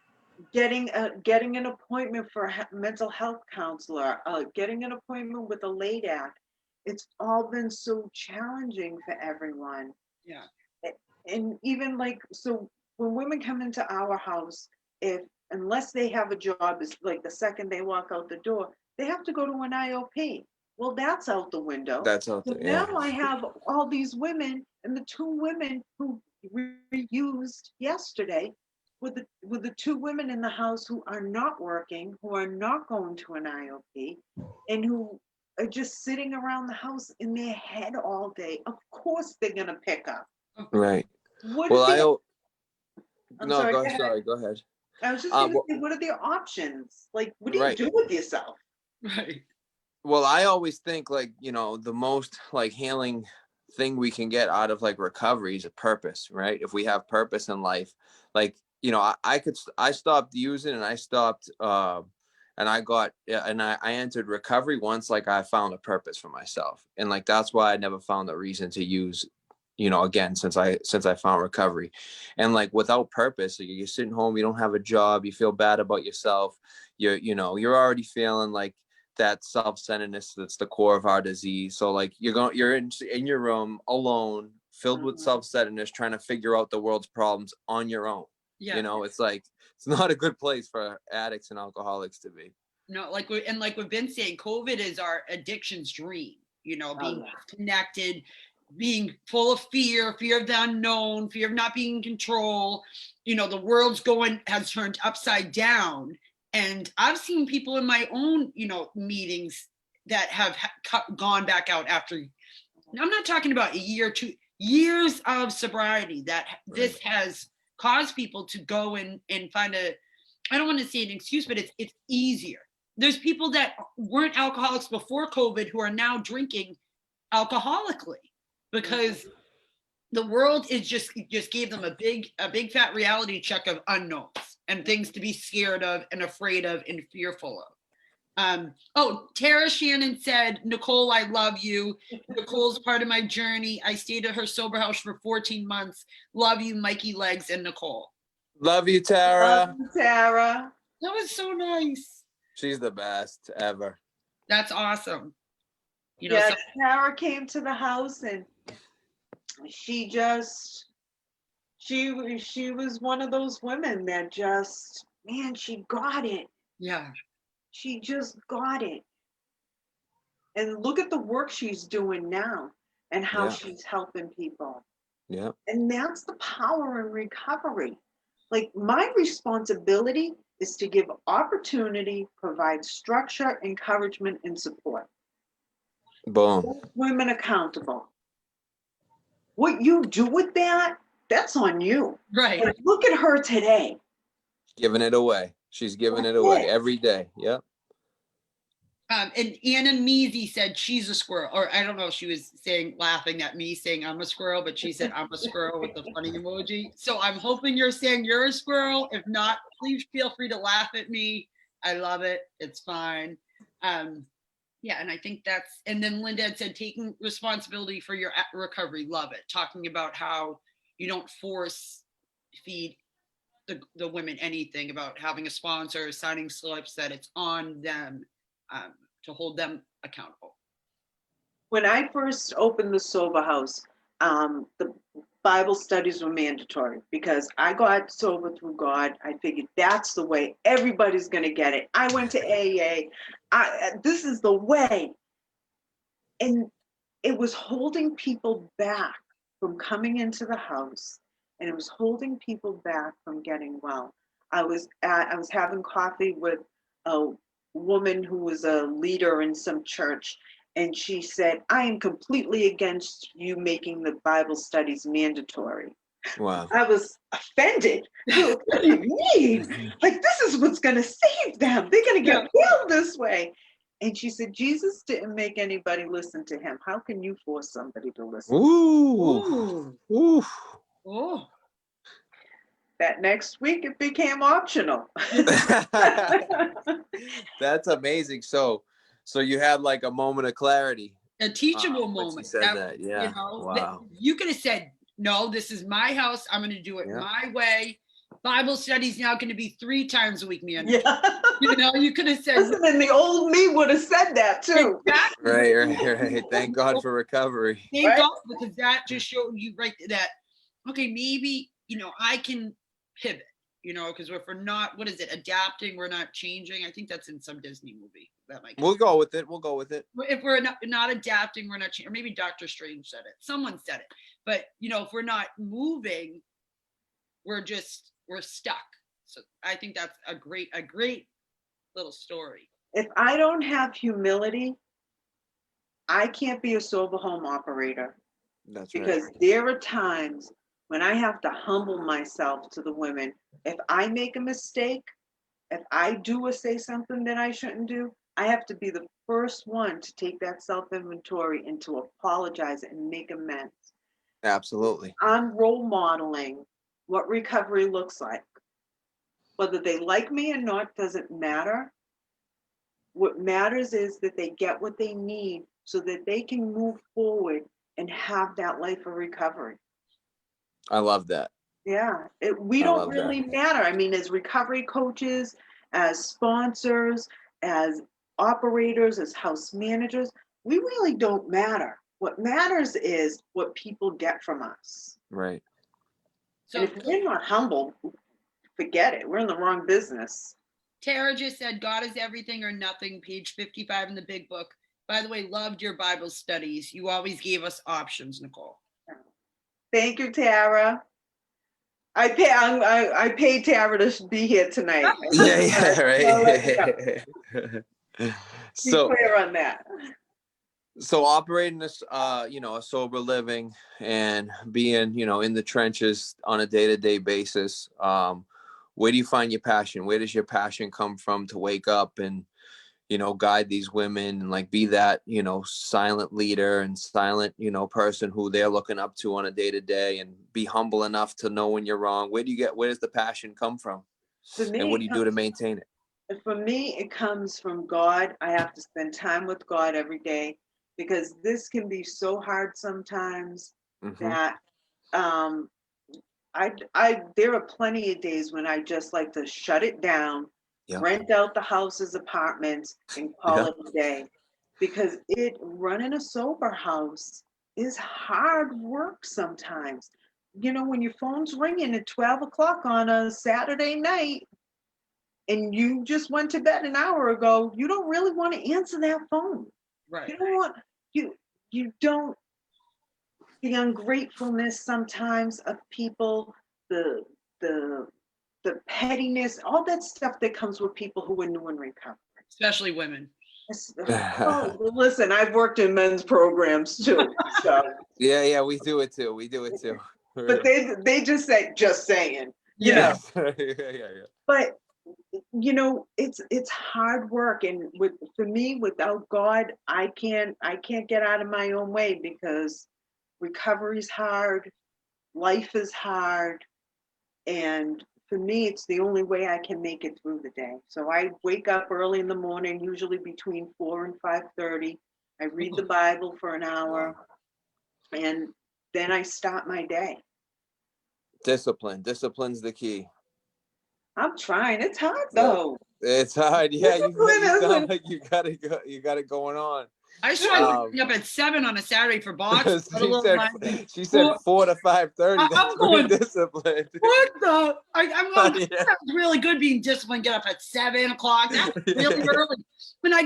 Getting an appointment for a mental health counselor, getting an appointment with a LADAC. It's all been so challenging for everyone. Yeah. And even like, so when women come into our house, unless they have a job, is like the second they walk out the door, they have to go to an IOP. Well, that's out the window. That's out So there. Yeah. now I have all these women, and the two women who we used yesterday, with the two women in the house who are not working, who are not going to an IOP, and who are just sitting around the house in their head all day. Of course, they're gonna pick up. Right. What Well, Go ahead. sorry, go ahead. I was just gonna say, what are their options? Like, what do you do with yourself? Right. Well, I always think like, the most like healing thing we can get out of like recovery is a purpose, right? If we have purpose in life, like, I stopped using and I stopped, and I entered recovery once, like I found a purpose for myself. And like, that's why I never found a reason to use, again, since I found recovery. And like without purpose, like, you're sitting home, you don't have a job, you feel bad about yourself. You're already feeling like that self-centeredness that's the core of our disease. So like you're in your room alone, filled with self-centeredness, trying to figure out the world's problems on your own. Yeah. It's like, it's not a good place for addicts and alcoholics to be. No, like we've been saying, COVID is our addiction's dream, being connected, being full of fear of the unknown, fear of not being in control. The world's has turned upside down. And I've seen people in my own, meetings that have gone back out after, I'm not talking about a year or 2 years of sobriety, that this has caused people to go and find I don't want to say an excuse, but it's easier. There's people that weren't alcoholics before COVID who are now drinking alcoholically because the world is just gave them a big fat reality check of unknowns and things to be scared of and afraid of and fearful of. Tara Shannon said, Nicole, I love you. Nicole's part of my journey. I stayed at her sober house for 14 months. Love you, Mikey Legs and Nicole. Love you, Tara. Love you, Tara. That was so nice. She's the best ever. That's awesome. Tara came to the house and she was one of those women that just, man, she got it. Yeah. She just got it. And look at the work she's doing now and how she's helping people. Yeah. And that's the power in recovery. Like, my responsibility is to give opportunity, provide structure, encouragement, and support. Boom. Hold women accountable. What you do with that, that's on you. Right. But look at her today. Giving it away. She's giving it away every day. Yep. And Anna Measy said she's a squirrel, or I don't know if she was laughing at me saying I'm a squirrel, but she said I'm a squirrel with the funny emoji. So I'm hoping you're saying you're a squirrel. If not, please feel free to laugh at me. I love it. It's fine. And I think and then Linda had said taking responsibility for your recovery. Love it. Talking about how you don't force feed the women anything, about having a sponsor, signing slips, that it's on them. To hold them accountable. When I first opened the sober house, the Bible studies were mandatory because I got sober through God. I figured that's the way everybody's going to get it. I went to AA. This is the way. And it was holding people back from coming into the house, and it was holding people back from getting well. I was having coffee with a woman who was a leader in some church, and she said, I am completely against you making the Bible studies mandatory. Wow. I was offended. What do you mean? Like, this is going to save them. They're going to get healed this way. And she said, Jesus didn't make anybody listen to him. How can you force somebody to listen? Ooh. Ooh. Oh. That next week, it became optional. That's amazing. So you had like a moment of clarity. A teachable when moment. she said that. Yeah. You know, Wow. you could have said, no, this is my house. I'm going to do it my way. Bible study's now going to be 3 times a week, me and you know, you could have said. Listen, and the old me would have said that too. Exactly. Right. Thank God for recovery. Thank God, because that just showed you that, okay, maybe, you know, I can pivot, you know, because if we're not, what is it, adapting, we're not changing. I think that's in some Disney movie. That might We'll go with it. If we're not adapting, we're not changing. Or maybe Dr. Strange said it. Someone said it. But, you know, if we're not moving, we're stuck. So I think that's a great little story. If I don't have humility, I can't be a sober home operator. That's because right. there are times when I have to humble myself to the women. If I make a mistake, if I do or say something that I shouldn't do, I have to be the first one to take that self-inventory and to apologize and make amends. Absolutely. I'm role modeling what recovery looks like. Whether they like me or not doesn't matter. What matters is that they get what they need so that they can move forward and have that life of recovery. I love that. Yeah, we don't really matter. I mean, as recovery coaches, as sponsors, as operators, as house managers, we really don't matter. What matters is what people get from us. Right. So and if we're not humble, forget it. We're in the wrong business. Tara just said, God is everything or nothing, page 55 in the big book. By the way, loved your Bible studies. You always gave us options, Nicole. Thank you, Tara. I paid Tara to be here tonight. Yeah, right. So be clear on that. So operating this, you know, a sober living and being, you know, in the trenches on a day-to-day basis, where do you find your passion? Where does your passion come from to wake up and, you know, guide these women and like be that, you know, silent leader and silent, you know, person who they're looking up to on a day-to-day and be humble enough to know when you're wrong? Where does the passion come from? And what do you do to maintain it? For me, it comes from God. I have to spend time with God every day because this can be so hard sometimes that there are plenty of days when I just like to shut it down, rent out the house as apartments and call it a day. Because running a sober house is hard work sometimes. You know, when your phone's ringing at 12 o'clock on a Saturday night and you just went to bed an hour ago, you don't really want to answer that phone. Right. You don't want, you don't, the ungratefulness sometimes of people, the pettiness, all that stuff that comes with people who are new in recovery. Especially women. Oh, well, listen, I've worked in men's programs too. So. Yeah, we do it too. But they just say, just saying, you know. Yeah. But you know, it's hard work, and for me, without God, I can't get out of my own way because recovery's hard, life is hard, and for me, it's the only way I can make it through the day. So I wake up early in the morning, usually between 4 and 5:30. I read the Bible for an hour, and then I start my day. Discipline's the key. I'm trying. It's hard though. It's hard. Yeah, you sound like you got it going on. I started waking up at 7 on a Saturday for box. She said 4 to 5:30. That's pretty disciplined. What the? That's really good being disciplined. Get up at 7 o'clock. That's really early. When I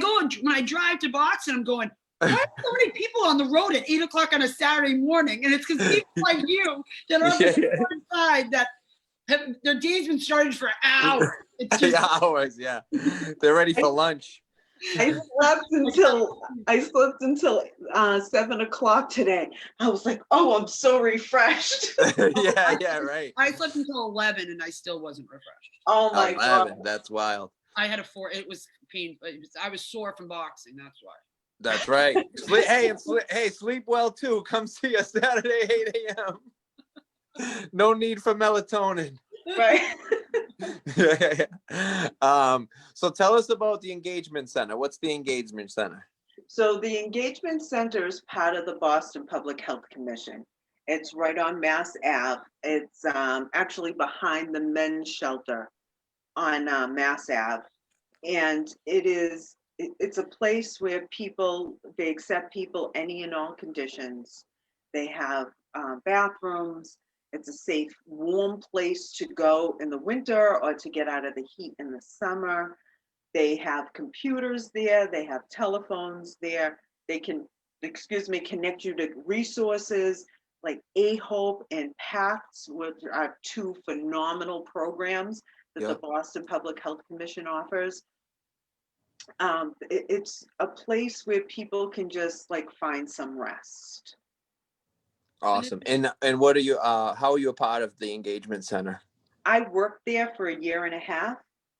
drive to Boston, I'm going, why are so many people on the road at 8 o'clock on a Saturday morning? And it's because people like you that are on the side that their day's been started for hours. It's just hours, yeah. They're ready for lunch. I slept until 7 o'clock today. I was like, oh, I'm so refreshed. Yeah, right. I slept until 11 and I still wasn't refreshed. Oh my 11, God. that's wild. I had it was painful. I was sore from boxing, that's why. That's right. Sleep well too. Come see us Saturday, 8 a.m. No need for melatonin. Right. So tell us about the engagement center. What's the engagement center? So the Engagement Center is part of the Boston Public Health Commission. It's right on Mass Ave. It's actually behind the men's shelter on Mass Ave. And it's a place where they accept people any and all conditions. They have bathrooms. It's a safe, warm place to go in the winter or to get out of the heat in the summer. They have computers there. They have telephones there. They can, connect you to resources like A-Hope and PACTS, which are two phenomenal programs that the Boston Public Health Commission offers. It's a place where people can just like find some rest. Awesome. And what are you how are you a part of the engagement center? I worked there for 1.5 years.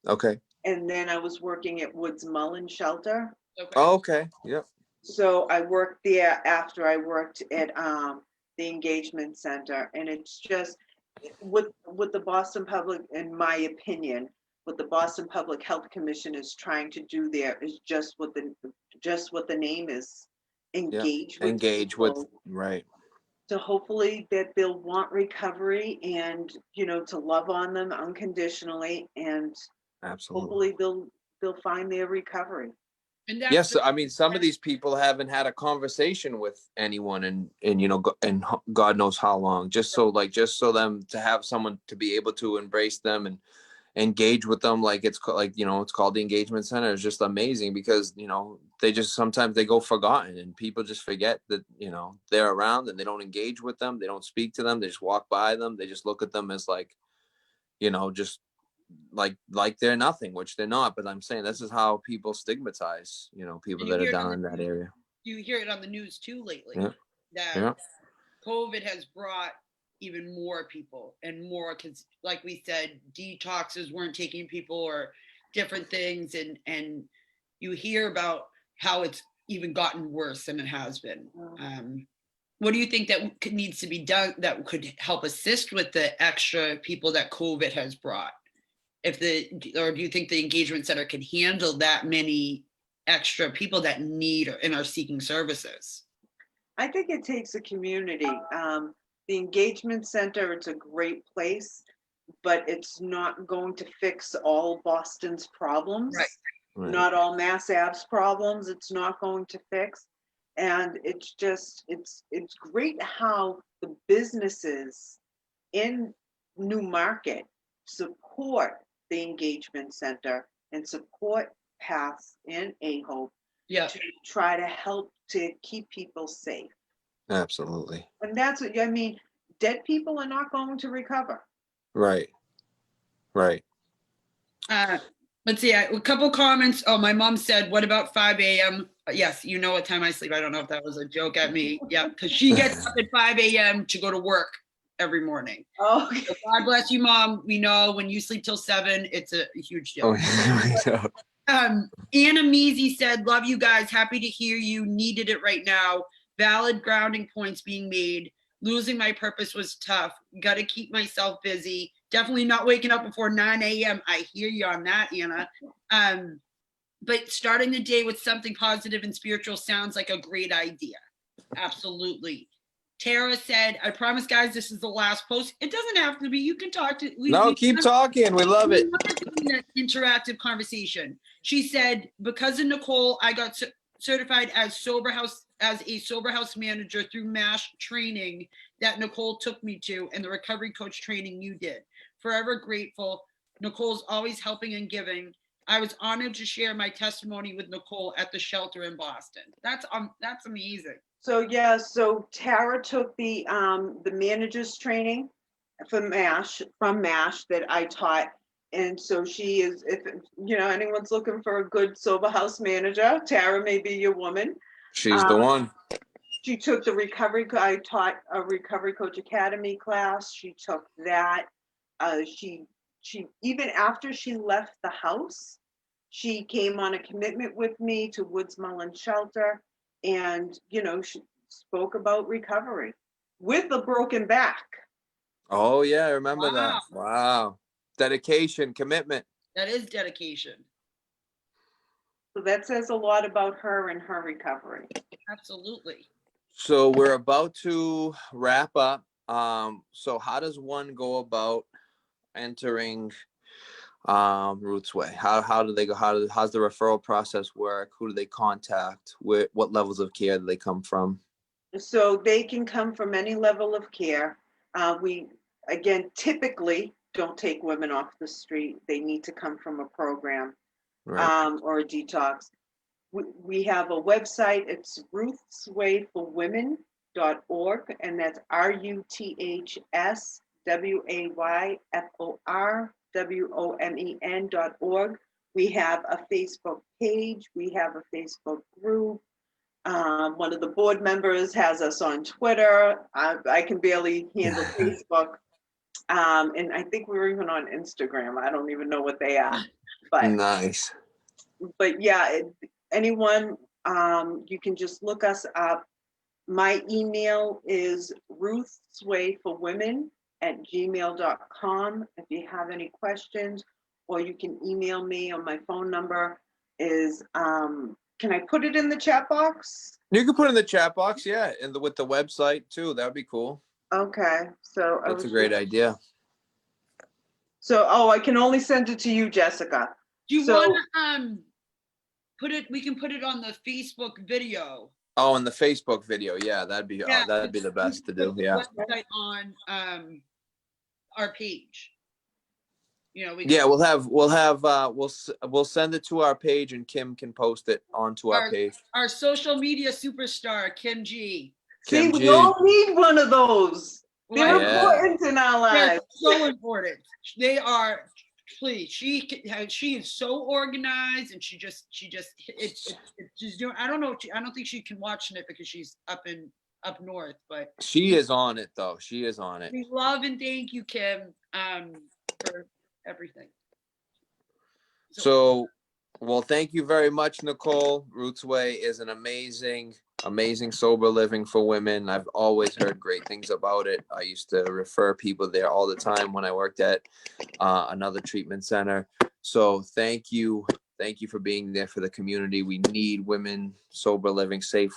Okay. And then I was working at Woods Mullen Shelter. Okay. Oh, okay. Yep. So I worked there after I worked at the Engagement Center. And it's just with the Boston Public, in my opinion, what the Boston Public Health Commission is trying to do there is just what the name is. Engage with people, right. to hopefully that they'll want recovery and, to love on them unconditionally, and Absolutely. hopefully they'll find their recovery. And that's Yes, I mean, some of these people haven't had a conversation with anyone and God knows how long, just so them to have someone to be able to embrace them and engage with them, it's called the Engagement Center, is just amazing, because sometimes they go forgotten, and people just forget that they're around, and they don't engage with them, they don't speak to them, they just walk by them, they just look at them as just like they're nothing, which they're not. But I'm saying this is how people stigmatize people that are down in that area. You hear it on the news too lately, that COVID has brought even more people and more, because like we said, detoxes weren't taking people, or different things, and you hear about how it's even gotten worse than it has been. What do you think that needs to be done that could help assist with the extra people that COVID has brought? Or do you think the Engagement Center can handle that many extra people that need and are seeking services? I think it takes a community. The Engagement Center, it's a great place, but it's not going to fix all Boston's problems. Right. Not all Mass Ave's problems. It's not going to fix. And it's great how the businesses in Newmarket support the Engagement Center and support PATHS and A-Hope to try to help to keep people safe. Absolutely. And that's what I mean. Dead people are not going to recover. Right. Let's see, a couple comments. Oh, my mom said, what about 5 a.m.? Yes, you know what time I sleep. I don't know if that was a joke at me. Yeah, because she gets up at 5 a.m. to go to work every morning. Oh, okay. So God bless you, Mom. We know when you sleep till 7, it's a huge deal. Anna Measy said, love you guys. Happy to hear you. Needed it right now. Valid grounding points being made. Losing my purpose was tough. Got to keep myself busy. Definitely not waking up before 9 a.m. I hear you on that, Anna. But starting the day with something positive and spiritual sounds like a great idea. Absolutely. Tara said, I promise, guys, this is the last post. It doesn't have to be. You can talk to. Keep talking. We love it. An interactive conversation. She said, because of Nicole, I got certified as a sober house manager through MASH training that Nicole took me to, and the recovery coach training you did. Forever grateful. Nicole's always helping and giving. I was honored to share my testimony with Nicole at the shelter in Boston. That's amazing. So Tara took the manager's training from MASH that I taught, And so she is, if anyone's looking for a good sober house manager, Tara may be your woman. She's the one. She took the I taught a Recovery Coach Academy class. She took that. She even after she left the house, she came on a commitment with me to Woods Mullen Shelter, and she spoke about recovery with a broken back. Oh yeah, I remember Wow. that. Wow. Dedication, commitment. That is dedication. So that says a lot about her and her recovery. Absolutely. So we're about to wrap up. So how does one go about entering Ruth's Way? How do they go? How's the referral process work? Who do they contact? What levels of care do they come from? So they can come from any level of care. We, again, typically don't take women off the street. They need to come from a program, Right. or a detox. We have a website. It's ruthswayforwomen.org, and that's ruthswayforwomen.org. We have a Facebook page. We have a Facebook group. One of the board members has us on Twitter. I can barely handle Facebook. And I think we're even on Instagram. I don't even know what they are. Nice. But yeah, anyone, you can just look us up. My email is ruthswayforwomen@gmail.com if you have any questions, or you can email me, or my phone number is, can I put it in the chat box? You can put it in the chat box, yeah, and with the website too. That would be cool. Okay, so That's a great idea. So, I can only send it to you, Jessica. Do you want to we can put it on the Facebook video. Oh, in the Facebook video, yeah, that'd be the best to do. Yeah. Website on our page. We'll send it to our page, and Kim can post it onto our page. Our social media superstar, Kim G. See, we all need one of those. They're important in our lives. They're so important. They are. Please, she is so organized, and she's doing. I don't know. I don't think she can watch it because she's up north, but she is on it though. She is on it. We love and thank you, Kim, for everything. So, well, thank you very much, Nicole. Ruth's Way is an amazing sober living for women. I've always heard great things about it. I used to refer people there all the time when I worked at another treatment center. So thank you for being there for the community. We need women sober living, safe,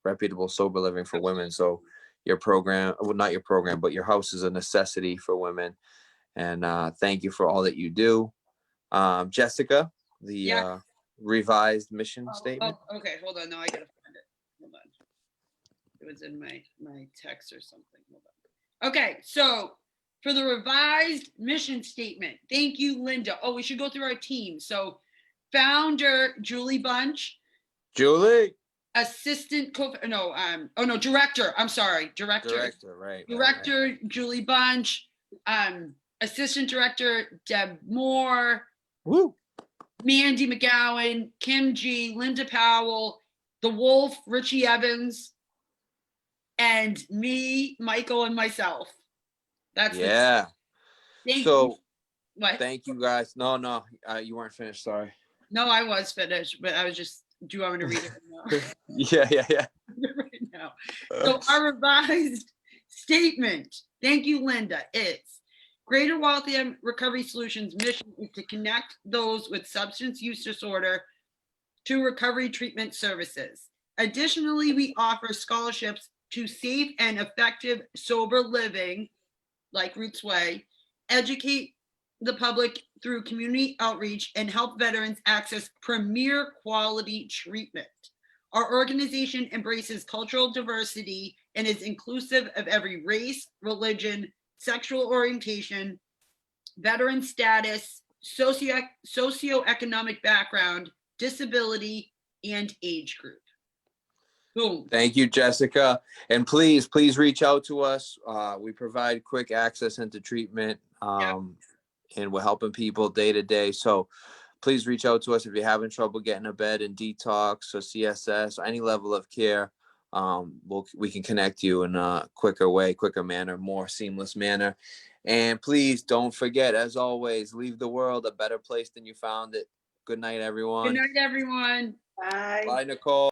reputable sober living for women. So your program, well, not your program, but your house is a necessity for women. And thank you for all that you do. Jessica, the revised mission statement. Okay, hold on. No, I gotta find it. Hold on. It was in my text or something. Hold on. Okay, so for the revised mission statement, thank you, Linda. Oh, we should go through our team. So founder, Julie Bunch. Julie. Assistant director. I'm sorry, director. Director, right. Director, right. Julie Bunch. Assistant director, Deb Moore. Woo. Mandy McGowan, Kim G, Linda Powell, The Wolf, Richie Evans, and me, Michael, and myself. That's Thank you guys. No, you weren't finished. Sorry. No, I was finished, but I was just. Do you want me to read it now? Yeah. Right now. So our revised statement. Thank you, Linda. It's Greater Waltham Recovery Solutions' mission is to connect those with substance use disorder to recovery treatment services. Additionally, we offer scholarships to safe and effective sober living, like Ruth's Way, educate the public through community outreach, and help veterans access premier quality treatment. Our organization embraces cultural diversity and is inclusive of every race, religion, sexual orientation, veteran status, socioeconomic background, disability, and age group. Boom. Thank you, Jessica. And please reach out to us. We provide quick access into treatment. and we're helping people day to day. So please reach out to us if you're having trouble getting a bed in detox or CSS or any level of care. We can connect you in a quicker manner, more seamless manner. And please don't forget, as always, leave the world a better place than you found it. Good night, Good everyone. night, everyone. Bye. Bye, Nicole.